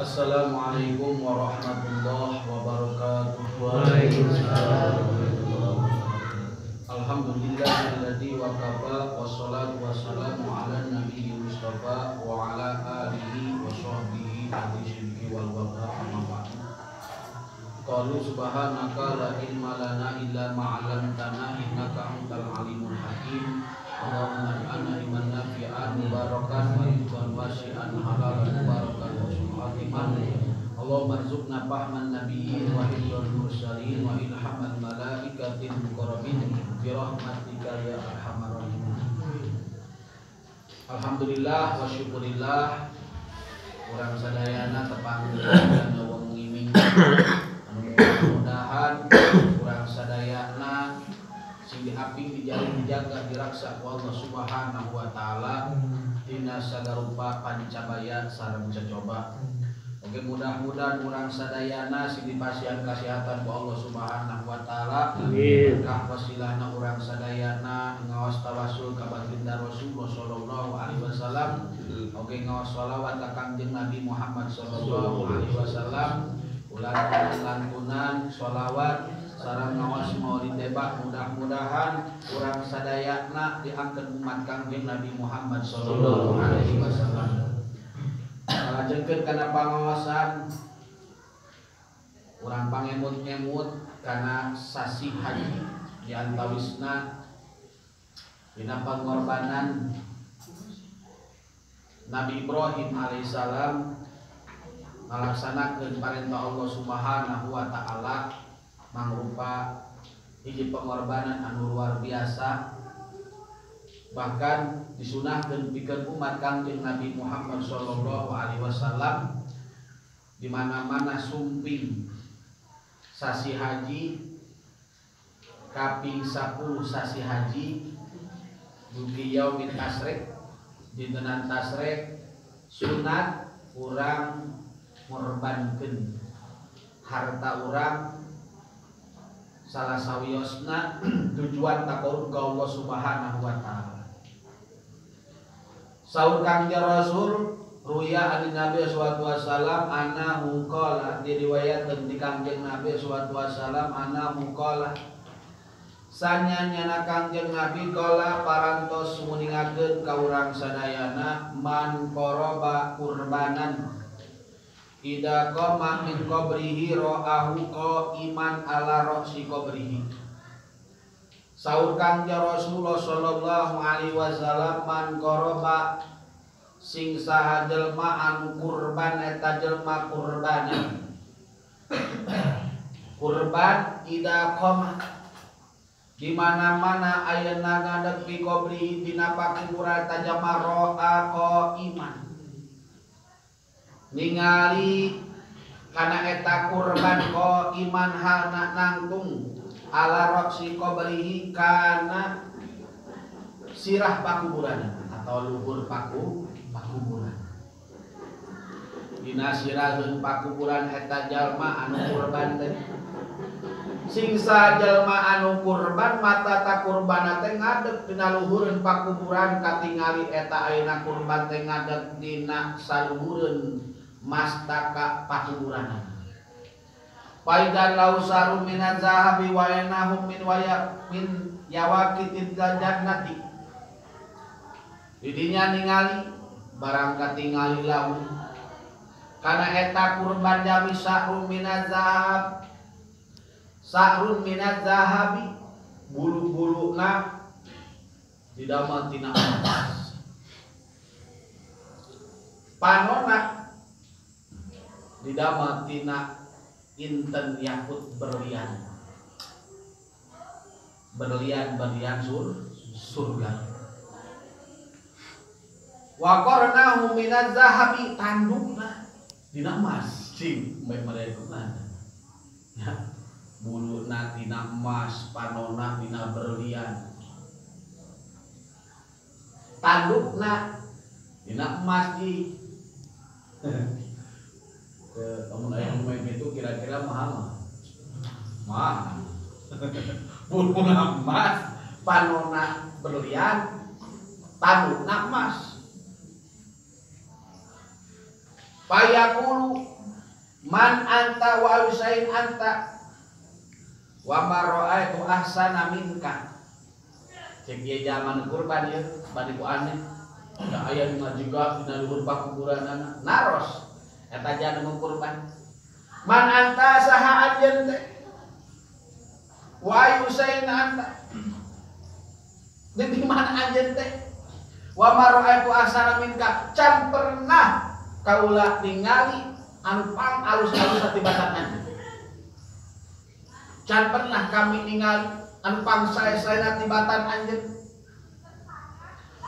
Assalamualaikum warahmatullahi wabarakatuh. Waalaikumsalam. Alhamdulillahilladzi wakafa wassalatu wassalamu ala nabiyyi mustafa wa ala alihi wa sahbihi al-sidqi wal wafa amma ba'du. Qalu subhanaka la ilma lana illa ma 'allamtana innaka antal alimul hakim. Allahumma ij'alna ilman nafi'an mubarakan wa rizqan wasi'an halalan mubarakan wa khatiman. Allahumma rzuqna fahman nabiyyin wa hifdzal mursalin wa ilhamal malaikatil muqarrabin bi rahmatika ya arhamar rahimin. Alhamdulillah wa syukurillah urang sadayana tepang dan wong ngiming mudah-mudahan urang sadayana sing diaping dijalin dijaga diraksa ku Allah Subhanahu wa taala dina sagarupa pancabaya sareng coba. Oke, mudah-mudahan urang sadayana sing dipasihan kesehatan ku Allah Subhanahu wa taala. Amin. Berkah wasilahna urang sadayana ngaos tawasul ka baginda Rasulullah sallallahu alaihi wasallam. Oke, ngaos shalawat ka Kangjeng Nabi Muhammad sallallahu alaihi wasallam. Ulang lantunan shalawat sareng ngaos maulid tebak, mudah-mudahan urang sadayana diangkat umat Kangjeng Nabi Muhammad sallallahu alaihi wasallam. Jengkeun kana pangaosan urang pangemut-ngemut kana sasi haji di antawisna dina pangorbanan Nabi Ibrahim alaihissalam ngalaksanakeun parentah Allah Subhanahu wa taala mangrupa hiji pengorbanan anu luar biasa, bahkan disunahkeun pikeun umat Kangjeng Nabi Muhammad sallallahu alaihi wasallam di mana-mana sumping sasi haji kaping 10 sasi haji dugi yaumit tasrik dintenan tasrik sunat urang ngorbankeun harta urang salah sawiosna tujuan taqarrub ka Allah Subhanahu wa taala. Saur Kangjeng Rasul ruya an Nabi sallallahu alaihi wasallam annahu qala, diriwayatkeun ti Kangjeng Nabi sallallahu alaihi wasallam annahu qala sanyanyana Kangjeng Nabi qala parantos muningakeun ka urang sadayana man qoroba kurbanan ida qama min qabrihi ra'ahu qa'iman ala ra'si qabrihi. Saur Kangjeng Rasulullah sallallahu alaihi wasallam man qoroba sing saha jelma anu kurban eta jelma kurbanan kurban ida qoma di mana-mana ayeuna ngadeg fi qabrihi dina pakuburan eta jelma ro'a qa'iman ningali kana eta kurban qa'iman hana nangtung ala roksi qabrihi kana sirah pakuburan atau luhur pakuburan dina siraheun pakuburan eta jalma anu kurban teh sing sajalma anu kurban mata ta kurban teh ngadeg dina luhureun pakuburan katingali eta ayeuna kurban teh ngadeg dina saluhureun mastaka pakuburan. Faidan lausaru minaz zahabi wa yanahum min yawaqitid jannati. Didinya ningali barang katingali lahu kana eta kurban jami sa'run minaz zahab sa'run minaz zahabi bulu-buluna didamel tina emas panonna didamel tina inten yakut berlian surga. Wa qarnahu minaz zahabi tandukna dina emas cing bae mereka ya buluna dina emas panonna dina berlian tandukna dina emas di kamu nanya main itu kira-kira mahal buluna emas panonna berlian tandukna emas Payakulu Man anta wa usain anta wa mara'aitu ahsana minka. Cek ieu zaman kurban ieu bade ku aneh. Da aya dina juga dina luhur pakuburanana naros eta jana kurban. Man anta saha anjeun teh? Wa usain anta. Di mana anjeun teh? Wa mara'aitu ahsana minka. Can pernah kaula ningali anu pang alus-alus tibatan anjeun. Can pernah kami ningali anu pang sae-saena tibatan anjeun.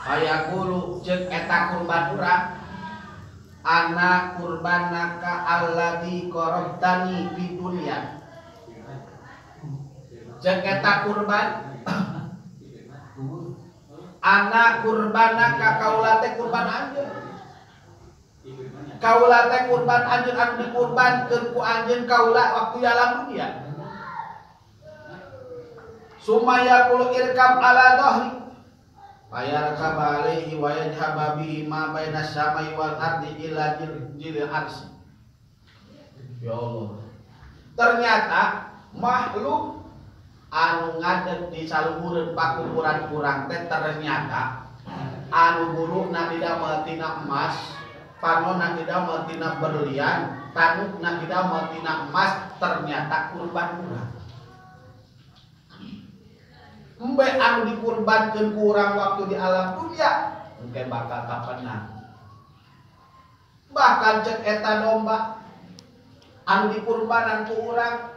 Aya guru jeung eta kurban urang. Ana kurbanaka alladzi qarabtani fid dunya. Jeung eta kurban ana kurbanaka kaula teh kurban anjeun. Kaula teh kurban anjeun anu dikurbankeun ku anjeun kaula waktu alam dunia. Sumaya qulu irkab ala dhahri fayarkab alaihi wa yadhhab bihi ma baina samai wal ardi ila jil arsy. Ya Allah. Ternyata makhluk anu ngadeg di saluhureun pakuburan urang teh ternyata anu burukna didamel tina emas, panonna didamel tina berlian, tanukna didamel tina emas, ternyata kurban urang. Embe anu dikurbankeun ku urang waktu di alam dunia engke bakal kapenang. Bahkan cek eta domba anu dikurbanan ku urang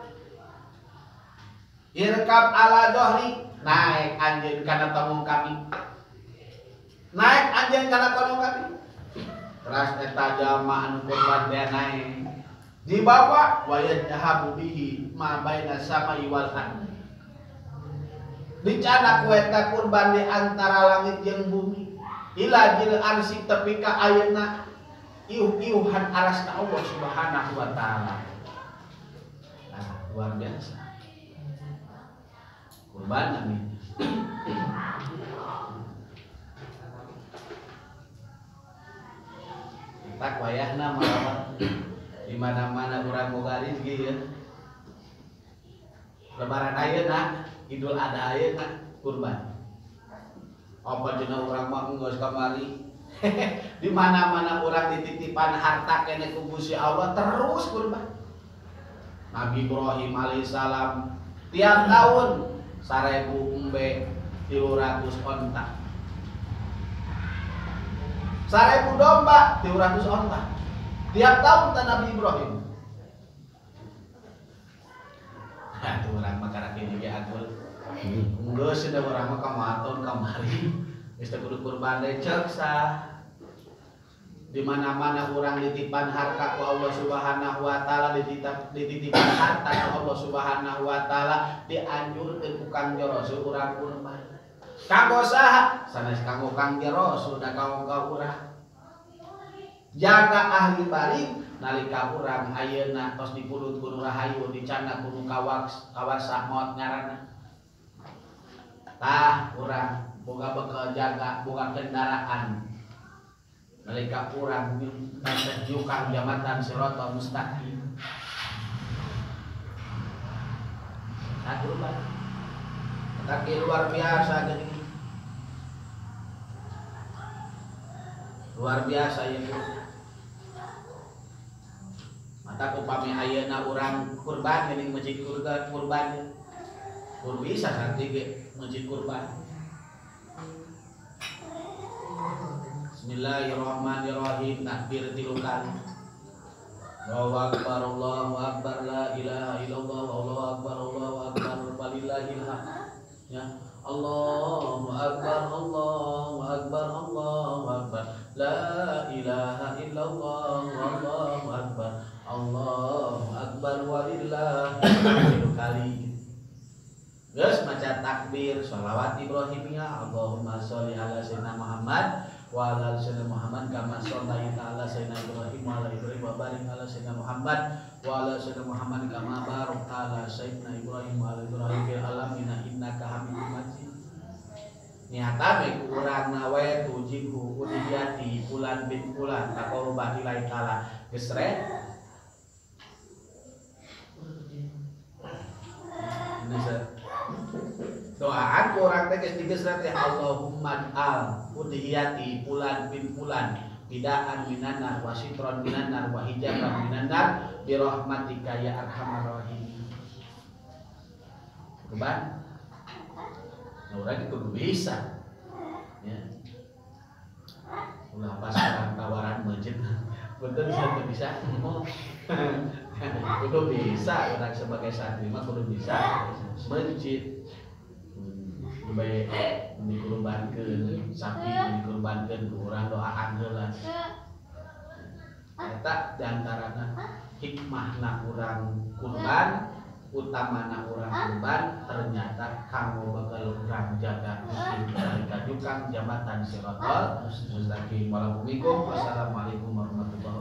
irkab ala dohri, naik anjeun kana tongong kami. Naik anjeun kana tongong kami. Teras eta jalma anu kurban teh naik. Dibawa wa yadhabu bihi ma baina samai wal ardi. Dicana ku eta kurban di antara langit jeung bumi. Ila jil arsy tepi ka ayeuna iuh-iuhan arasna Allah Subhanahu wa taala. Nah, luar biasa. Kurban amin. Tak wayahna malawat di mana-mana urang boga rezeki ya. Lebaran ayeuna, Idul Adha ayeuna kurban. Apa cenah urang mah geus kamari. Di mana-mana urang dititipan harta kene ku Gusti Allah terus kurban. Nabi Ibrahim alaihissalam tiap tahun 1000 umbe 300 onta. 1000 domba 300 onta. Tiap tahun ta Nabi Ibrahim. Nah, tu urang mah karake ge agul. Geus da urang mah kamaton kamari. Geus teh kudu kurban deui ceuk sah. Di mana-mana urang ditipan harta ku Allah Subhanahu wa taala, dititipan harta ku Allah Subhanahu wa taala, dianjurkeun ku Kangjeng Rasul urang kurban. Kanggo saha? Sanes kanggo Kangjeng Rasul da kanggo ka urang. Jaga ahli balik nalika urang ayeuna tos dipulud ku Rahayu dicana ku kawasa maot ngaranna. Tah urang boga bekel jaga boga kendaraan. Nalika urang menuju ka jambatan Shiratal Mustaqim. Satu urang. Tapi luar biasa geuning. Luar biasa ya Bu. Mata upami ayeuna urang kurban geuning masjid kurban. Kur bisa santi ge masjid kurban. Bismillahirrahmanirrahim. Takbir 3 kali. Allahu akbar Allahu akbar la ilaha illallah Allahu akbar walillahil hamd. Ya. Allahu akbar Allahu akbar Allahu akbar la ilaha illallah Allahu akbar walillahil kali. Geus maca takbir shalawat Ibrahimiyah. Allahumma sholli ala sayyidina Muhammad wa ala sayyidina Muhammad kama shallaita ala sayyidina Ibrahim wa ala Ibrahim wa barik ala sayyidina Muhammad wa ala sayyidina Muhammad kama barakta ala sayyidina Ibrahim wa ala Ibrahim fil alamin innaka Hamidum Majid. Niatame ku urang nawe tujibu udiyati bulan bin bulan taqarruba ilai taala. Geus kabeh geus digeusrat ya Allahumma al udhiyati fulan bin fulan bidaan minanar wa sitron minanar wa hijaban minanar bi rahmatika ya arhamar rahimin. Kuban urang kudu bisa ya. Ulah pas tawaran masjid betul bisa kudu bisa orang sebagai santri mah kudu bisa masjid baik dikurbankeun sapi dikurbankeun urang doaan heula eta diantarana hikmahna urang kurban utamana urang kurban ternyata kamu bakal urang jaga muslim dari kajukang jabatan siratal mustaqim. Wassalamualaikum warahmatullahi